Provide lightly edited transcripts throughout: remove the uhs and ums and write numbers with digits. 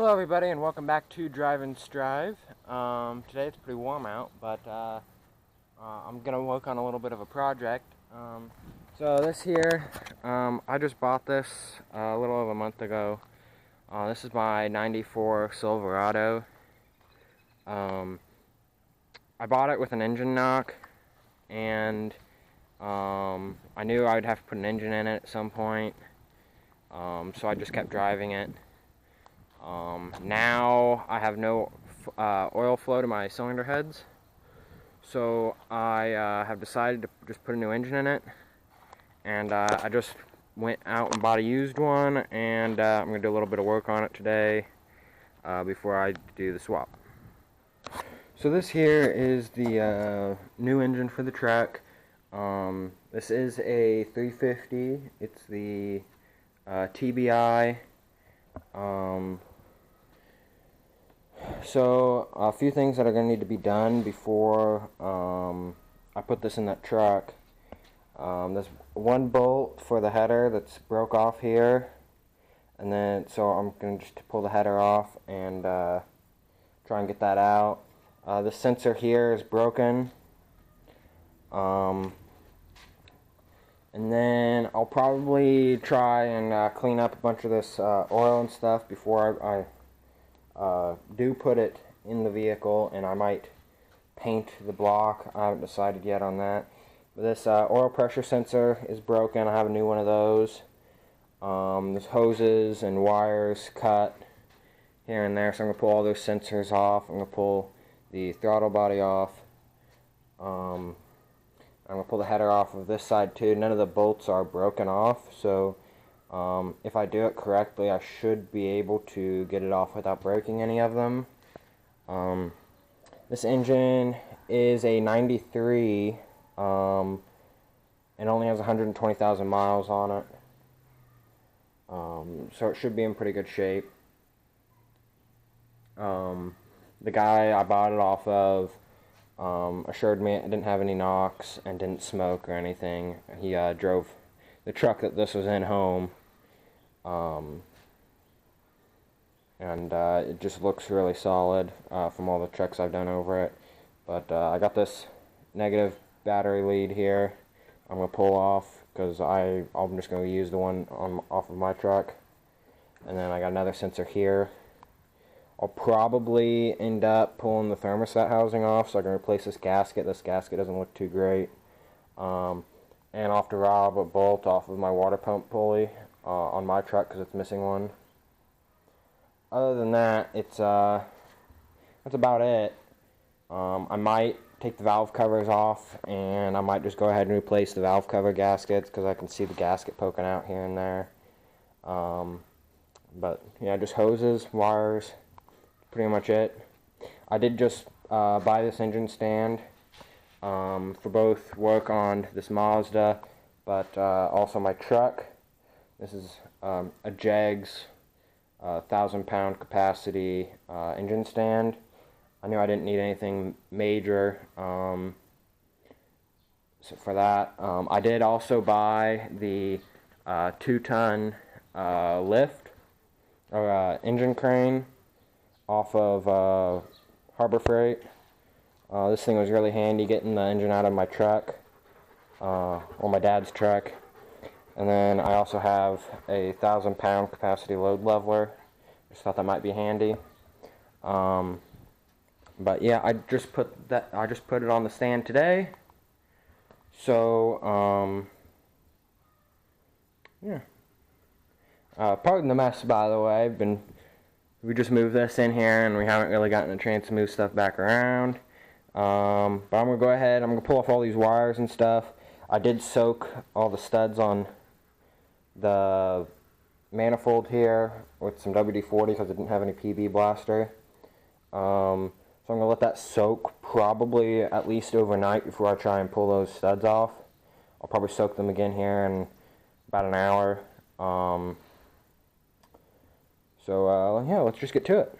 Hello everybody and welcome back to Drive and Strive. Today it's pretty warm out, but I'm going to work on a little bit of a project. So this here, I just bought this a little over a month ago. This is my 94 Silverado. I bought it with an engine knock, and I knew I would have to put an engine in it at some point, so I just kept driving it. Now I have no oil flow to my cylinder heads, so I have decided to just put a new engine in it, and I just went out and bought a used one, and I'm going to do a little bit of work on it today before I do the swap. So this here is the new engine for the truck. This is a 350. It's the TBI. So a few things that are going to need to be done before I put this in that truck. There's one bolt for the header that's broke off here, and then so I'm going to just pull the header off and try and get that out. The sensor here is broken, and then I'll probably try and clean up a bunch of this oil and stuff before I do put it in the vehicle, and I might paint the block. I haven't decided yet on that. But this oil pressure sensor is broken. I have a new one of those. There's hoses and wires cut here and there, so I'm going to pull all those sensors off. I'm going to pull the throttle body off. I'm going to pull the header off of this side too. None of the bolts are broken off, so if I do it correctly, I should be able to get it off without breaking any of them. This engine is a 93, and only has 120,000 miles on it, so it should be in pretty good shape. The guy I bought it off of assured me it didn't have any knocks and didn't smoke or anything. He drove the truck that this was in home, and it just looks really solid from all the checks I've done over it. But I got this negative battery lead here I'm going to pull off, because I'm just going to use the one off of my truck. And then I got another sensor here. I'll probably end up pulling the thermostat housing off so I can replace this gasket. This gasket doesn't look too great. And I'll have to rob a bolt off of my water pump pulley on my truck because it's missing one. Other than that, that's about it. I might take the valve covers off, and I might just go ahead and replace the valve cover gaskets because I can see the gasket poking out here and there. But yeah, just hoses, wires, pretty much it. I did just buy this engine stand for both work on this Mazda, but also my truck. This is a JEGS 1,000-pound capacity engine stand. I knew I didn't need anything major, so for that. I did also buy the 2-ton lift, or engine crane, off of Harbor Freight. This thing was really handy getting the engine out of my truck, or my dad's truck. And then I also have a 1,000-pound capacity load leveler. Just thought that might be handy. But yeah, I just put it on the stand today. So yeah. Pardon the mess, by the way. We just moved this in here, and we haven't really gotten a chance to move stuff back around. But I'm gonna go ahead. I'm gonna pull off all these wires and stuff. I did soak all the studs on the manifold here with some WD-40 because I didn't have any PB blaster. So I'm going to let that soak probably at least overnight before I try and pull those studs off. I'll probably soak them again here in about an hour. So yeah, let's just get to it.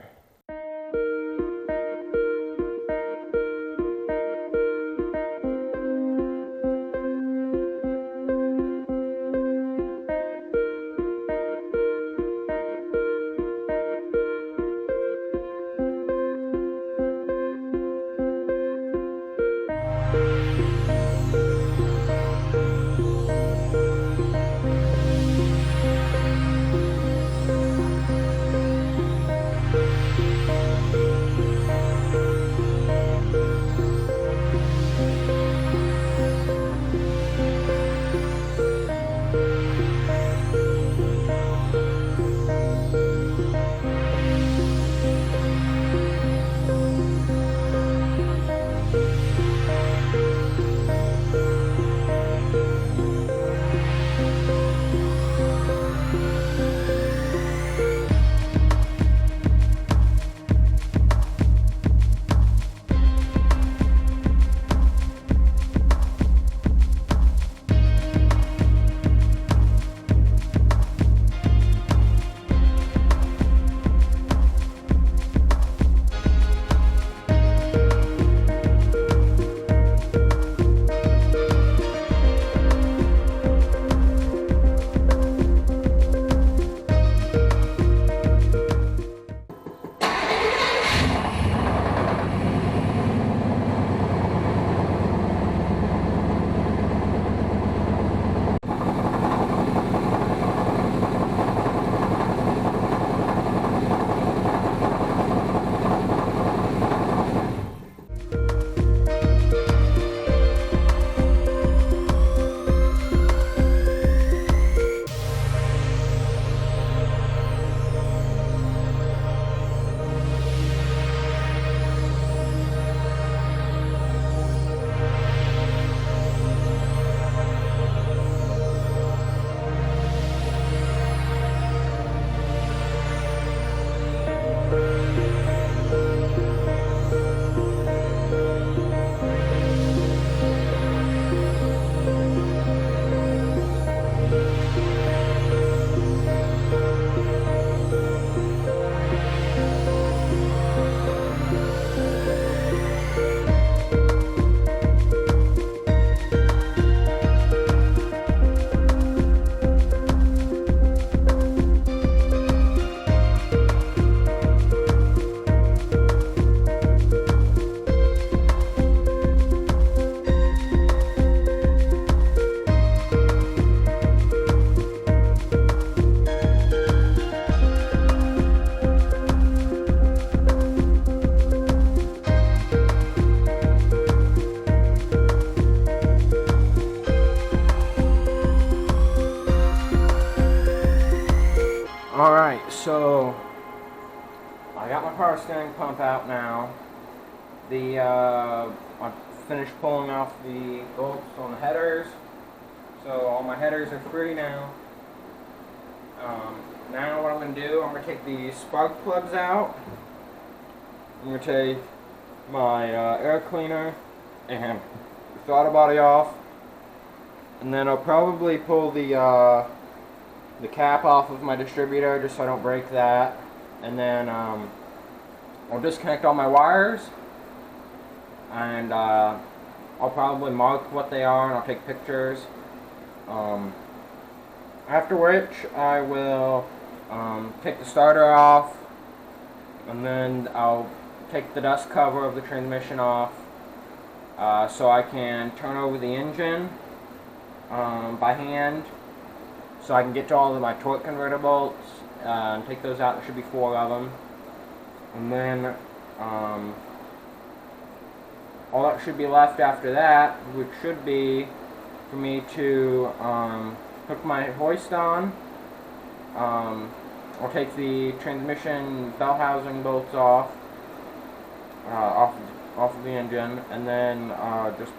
I got my power steering pump out now. I finished pulling off the bolts on the headers, so all my headers are free now. Now what I'm going to do, I'm going to take the spark plugs out. I'm going to take my air cleaner and the throttle body off, and then I'll probably pull the cap off of my distributor just so I don't break that, and then I'll disconnect all my wires, and I'll probably mark what they are and I'll take pictures. After which I will take the starter off, and then I'll take the dust cover of the transmission off so I can turn over the engine by hand, so I can get to all of my torque converter bolts and take those out. There should be 4 of them, and then all that should be left after that, which should be for me to hook my hoist on. I'll take the transmission bell housing bolts off of the engine, and then just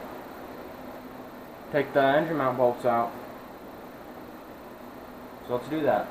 take the engine mount bolts out. So let's do that.